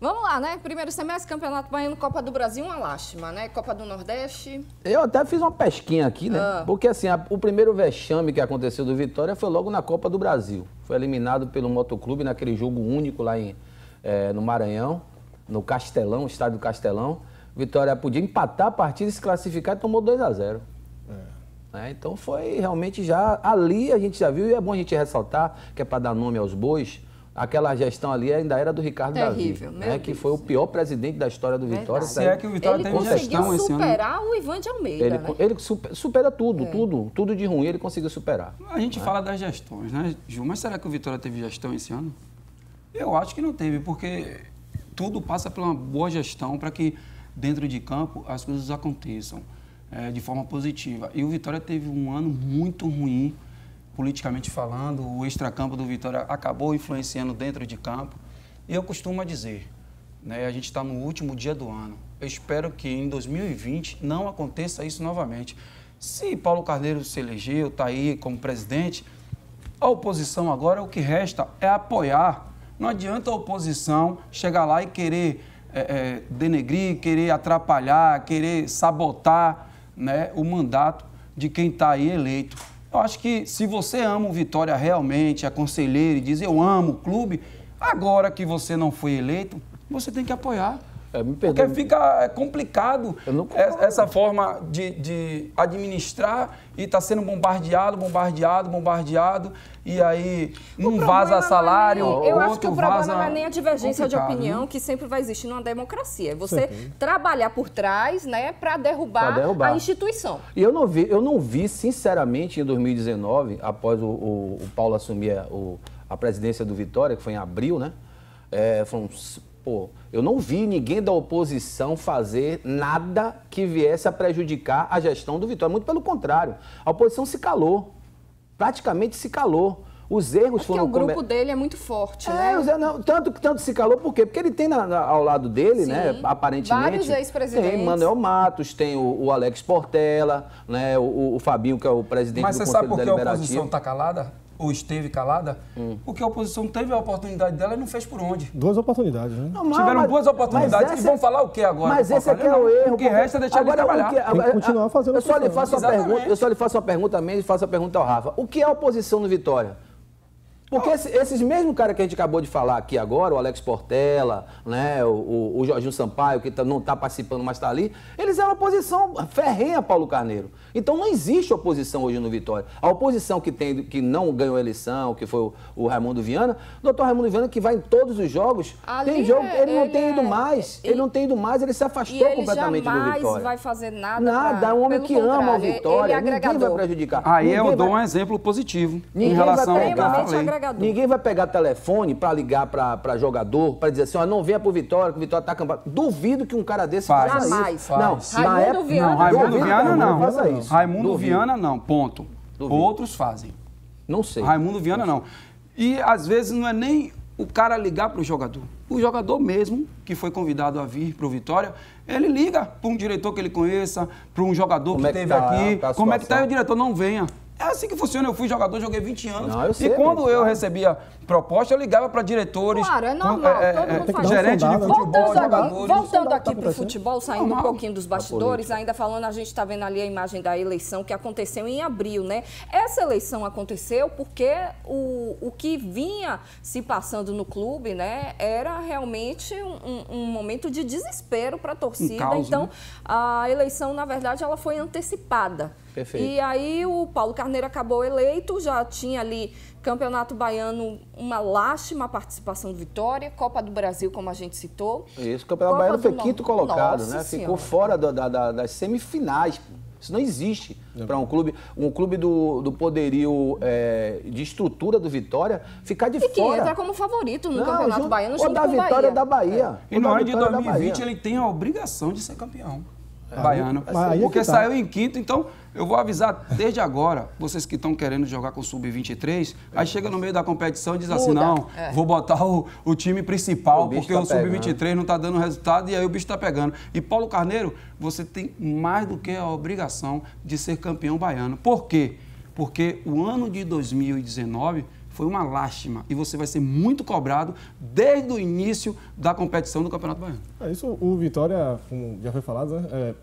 Vamos lá, né? Primeiro semestre, Campeonato Baiano, Copa do Brasil, uma lástima, né? Copa do Nordeste. Eu até fiz uma pesquinha aqui, né? Porque assim, o primeiro vexame que aconteceu do Vitória foi logo na Copa do Brasil. Foi eliminado pelo Motoclube naquele jogo único lá no Maranhão, no Castelão, estádio do Castelão. Vitória podia empatar a partida e se classificar e tomou 2-0. Então foi realmente já... Ali a gente já viu, e é bom a gente ressaltar, que é para dar nome aos bois, aquela gestão ali ainda era do Ricardo Davi, né, que foi o pior presidente da história do Vitória. Se é que o Vitória teve gestão esse ano. Ele conseguiu superar o Ivan de Almeida, né? Ele supera tudo de ruim ele conseguiu superar. A gente fala das gestões, né, Gil? Mas será que o Vitória teve gestão esse ano? Eu acho que não teve, porque tudo passa por uma boa gestão para que dentro de campo as coisas aconteçam de forma positiva. E o Vitória teve um ano muito ruim, politicamente falando. O extracampo do Vitória acabou influenciando dentro de campo. E eu costumo dizer, né, a gente está no último dia do ano. Eu espero que em 2020 não aconteça isso novamente. Se Paulo Carneiro se elegeu, está aí como presidente, a oposição agora, o que resta é apoiar. Não adianta a oposição chegar lá e querer denegrir, querer atrapalhar, querer sabotar, né, o mandato de quem está aí eleito. Eu acho que se você ama o Vitória realmente, é conselheiro e diz eu amo o clube, agora que você não foi eleito, você tem que apoiar. Porque fica complicado essa forma de administrar e está sendo bombardeado, e aí um vaza salário, eu acho que o problema não é nem a divergência de opinião, que sempre vai existir numa democracia. É você trabalhar por trás, né, para derrubar a instituição. E eu não vi, sinceramente, em 2019, após o Paulo assumir a presidência do Vitória, que foi em abril, né? Eu não vi ninguém da oposição fazer nada que viesse a prejudicar a gestão do Vitória. Muito pelo contrário. A oposição se calou. Praticamente se calou. Os erros foram... Porque o grupo dele é muito forte, né? Tanto se calou, por quê? Porque ele tem ao lado dele, né, aparentemente... vários ex-presidentes. Tem Manuel Matos, tem o Alex Portela, né, o Fabinho, que é o presidente do Conselho Deliberativo. Mas você sabe por que a oposição está calada? Ou esteve calada, porque a oposição teve a oportunidade dela e não fez por onde. Duas oportunidades, né? Tiveram duas oportunidades e vão falar o que agora? Mas esse aqui é o erro. O que resta é deixar ele trabalhar. Tem que continuar fazendo eu só lhe faço uma pergunta também e faço a pergunta ao Rafa. O que é a oposição no Vitória? Porque esses mesmos caras que a gente acabou de falar aqui agora, o Alex Portela, né, o Jorginho Sampaio, que não está participando, mas está ali, eles eram oposição ferrenha a Paulo Carneiro. Então não existe oposição hoje no Vitória. A oposição que não ganhou a eleição, que foi o Raimundo Viana, o doutor Raimundo Viana, que vai em todos os jogos, tem jogo, ele não tem ido mais. Ele não tem ido mais, ele se afastou completamente do Vitória. Ele jamais vai fazer nada. Nada, é um homem que ama o Vitória, ninguém vai prejudicar. Aí eu dou um exemplo positivo em relação ao que eu falei. Ninguém vai pegar telefone para ligar para jogador, para dizer assim, ó, não venha pro Vitória, que o Vitória tá acampado. Duvido que um cara desse faça isso. Não, Raimundo Viana não. Faça isso. Raimundo Viana não, ponto. Outros fazem. Não sei. Raimundo Viana não. E às vezes não é nem o cara ligar para o jogador. O jogador mesmo, que foi convidado a vir para o Vitória, ele liga para um diretor que ele conheça, para um jogador que esteve aqui. Como é que tá? E o diretor não venha. É assim que funciona. Eu fui jogador, joguei 20 anos. Não, eu sei, e quando eu recebia proposta, eu ligava para diretores. Claro, é normal. Todo mundo faz. Gerente de futebol, jogadores. Voltando aqui para o futebol, saindo um pouquinho dos bastidores, ainda falando, a gente está vendo ali a imagem da eleição que aconteceu em abril, né? Essa eleição aconteceu porque o que vinha se passando no clube, né, era realmente um momento de desespero para a torcida. Caos, então, né? a eleição, na verdade, ela foi antecipada. Perfeito. E aí o Paulo Carneiro acabou eleito, já tinha ali Campeonato Baiano, uma lástima participação do Vitória, Copa do Brasil, como a gente citou. Isso, o Campeonato Baiano foi quinto colocado, Nossa né? Senhora. Ficou fora das semifinais. Isso não existe para um clube do poderio de estrutura do Vitória ficar de fora. E que entra como favorito no Campeonato Baiano junto da com o Vitória Bahia. da Bahia. E no ano de 2020 ele tem a obrigação de ser campeão. Baiano, Mas porque saiu em quinto, então eu vou avisar desde agora, vocês que estão querendo jogar com o Sub-23, aí chega no meio da competição e diz assim, não, vou botar o time principal, porque o Sub-23 não está dando resultado e aí o bicho está pegando. E Paulo Carneiro, você tem mais do que a obrigação de ser campeão baiano. Por quê? Porque o ano de 2019 foi uma lástima. E você vai ser muito cobrado desde o início da competição do Campeonato Baiano. Isso, o Vitória, como já foi falado, né,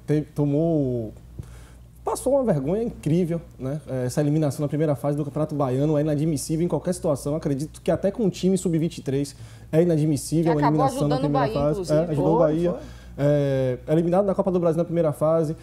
passou uma vergonha incrível, né? Essa eliminação na primeira fase do Campeonato Baiano é inadmissível em qualquer situação. Acredito que até com o time sub-23 é inadmissível a eliminação na primeira fase. Ajudou o Bahia. Eliminado na Copa do Brasil na primeira fase.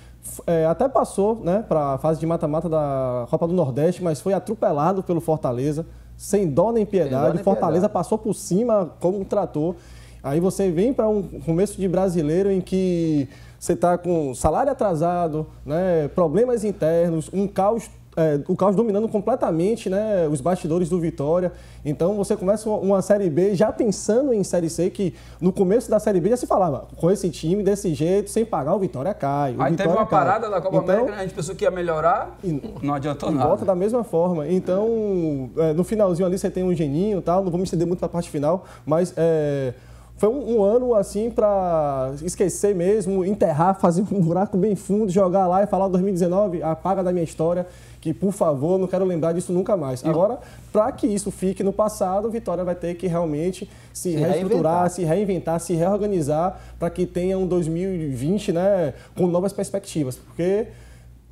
Até passou, né, para a fase de mata-mata da Copa do Nordeste, mas foi atropelado pelo Fortaleza, sem dó nem piedade. Fortaleza passou por cima como um trator. Aí você vem para um começo de brasileiro em que você está com salário atrasado, né, problemas internos, o caos dominando completamente, né, os bastidores do Vitória. Então você começa uma Série B já pensando em Série C, que no começo da Série B já se falava, com esse time, desse jeito, sem pagar, o Vitória cai. Aí teve uma parada da Copa América, a gente pensou que ia melhorar, não adiantou nada. Volta da mesma forma. Então, no finalzinho ali você tem um geninho e tal, não vou me estender muito para a parte final, mas foi um ano assim para esquecer mesmo, enterrar, fazer um buraco bem fundo, jogar lá e falar 2019, apaga da minha história, que por favor, não quero lembrar disso nunca mais. Agora, para que isso fique no passado, o Vitória vai ter que realmente se reestruturar, se reinventar, se reorganizar para que tenha um 2020, né, com novas perspectivas, porque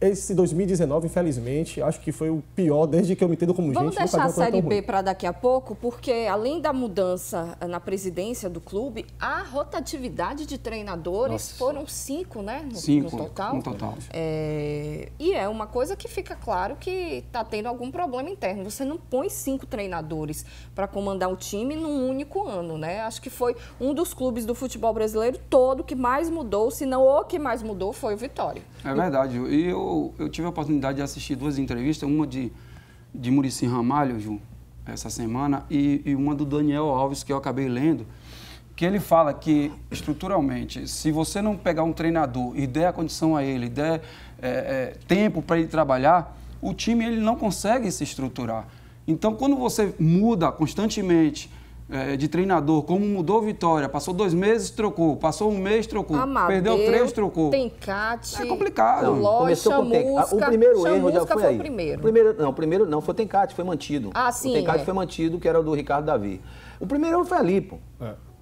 esse 2019, infelizmente, acho que foi o pior desde que eu me entendo como gente. Vamos deixar a Série B para daqui a pouco, porque além da mudança na presidência do clube, a rotatividade de treinadores foram 5, né? No total. No total. E é uma coisa que fica claro que está tendo algum problema interno. Você não põe 5 treinadores para comandar o time num único ano, né? Acho que foi um dos clubes do futebol brasileiro todo que mais mudou, se não o que mais mudou foi o Vitória. É verdade. E eu tive a oportunidade de assistir 2 entrevistas, uma de Muricy Ramalho, Ju, essa semana, e uma do Daniel Alves, que eu acabei lendo, que ele fala que, estruturalmente, se você não pegar um treinador e der a condição a ele, der tempo para ele trabalhar, o time ele não consegue se estruturar. Então, quando você muda constantemente de treinador, como mudou Vitória, passou 2 meses, trocou, passou 1 mês, trocou, perdeu 3, trocou. Tencate, é complicado. Começou com o primeiro erro já foi aí. O primeiro. O primeiro não, foi o Tencate, foi mantido. Sim, o Tencate foi mantido, que era o do Ricardo Davi. O primeiro erro foi ali, pô.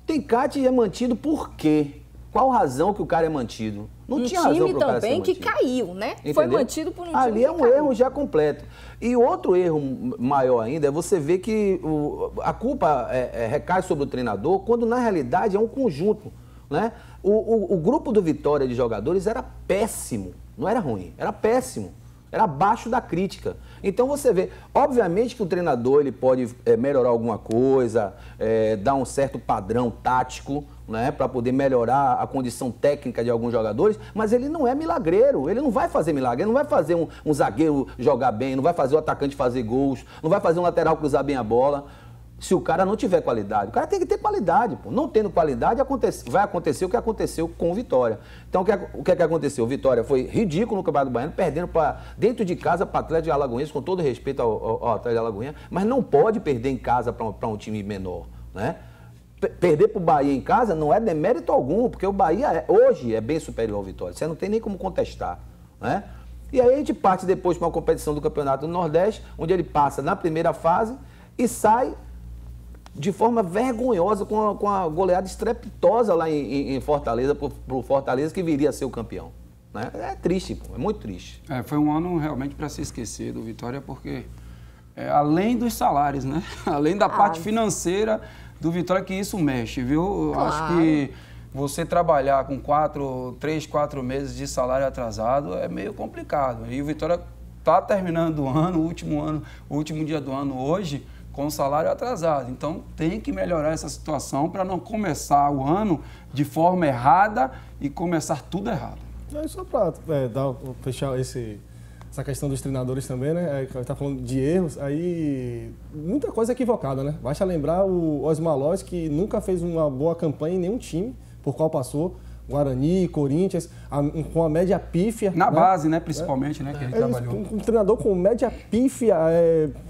Tencate é mantido por quê? Qual razão que o cara é mantido? Não tinha razão para o cara ser mantido. Um time também que caiu, né? Entendeu? Foi mantido por um time ali que é um caiu. erro já completo. E outro erro maior ainda é você ver que a culpa recai sobre o treinador, quando na realidade é um conjunto, né? O grupo do Vitória de jogadores era péssimo, não era ruim, era péssimo. Era abaixo da crítica. Então você vê, obviamente que o treinador ele pode melhorar alguma coisa, dar um certo padrão tático, né, para poder melhorar a condição técnica de alguns jogadores, mas ele não é milagreiro, ele não vai fazer milagre, ele não vai fazer um zagueiro jogar bem, não vai fazer o atacante fazer gols, não vai fazer um lateral cruzar bem a bola. Se o cara não tiver qualidade, o cara tem que ter qualidade, pô. Não tendo qualidade, vai acontecer o que aconteceu com o Vitória. Então, o que aconteceu? O Vitória foi ridículo no Campeonato Baiano, perdendo dentro de casa para o Atlético de Alagoinhas, com todo respeito ao Atlético de Alagoinhas, mas não pode perder em casa para um time menor, né? Perder para o Bahia em casa não é demérito algum, porque o Bahia hoje é bem superior ao Vitória. Você não tem nem como contestar, né? E aí a gente parte depois para uma competição do Campeonato do Nordeste, onde ele passa na primeira fase e sai de forma vergonhosa, com a goleada estrepitosa lá em Fortaleza, para o Fortaleza, que viria a ser o campeão. Né? É triste, pô, é muito triste. Foi um ano realmente para se esquecer do Vitória, porque além dos salários, né? Além da parte financeira do Vitória, que isso mexe, viu? Eu acho que você trabalhar com 3, 4 meses de salário atrasado é meio complicado. E o Vitória está terminando o ano, o último dia do ano hoje, com o salário atrasado. Então, tem que melhorar essa situação para não começar o ano de forma errada e começar tudo errado. Só para fechar essa questão dos treinadores também, né? Está falando de erros, aí muita coisa equivocada, né? Basta lembrar o Osmar Loz, que nunca fez uma boa campanha em nenhum time por qual passou. Guarani, Corinthians, com a média pífia. Na base, né? Principalmente, né? Que ele trabalhou. Um treinador com média pífia,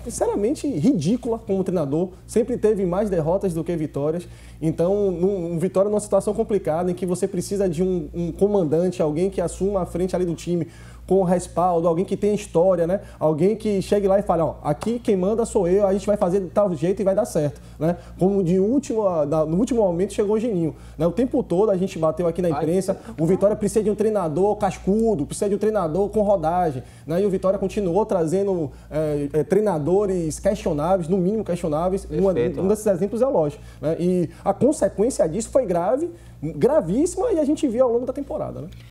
sinceramente, ridícula como treinador. Sempre teve mais derrotas do que vitórias. Então, um Vitória numa situação complicada, em que você precisa de um comandante, alguém que assuma a frente ali do time, com respaldo, alguém que tem história, né? Alguém que chegue lá e fale, ó, aqui quem manda sou eu, a gente vai fazer de tal jeito e vai dar certo, né? Como no último momento chegou o Geninho, né? O tempo todo a gente bateu aqui na imprensa, o Vitória precisa de um treinador cascudo, precisa de um treinador com rodagem, né? E o Vitória continuou trazendo treinadores questionáveis, no mínimo questionáveis. Um desses exemplos é o Lodge, né? E a consequência disso foi grave, gravíssima, e a gente viu ao longo da temporada, né?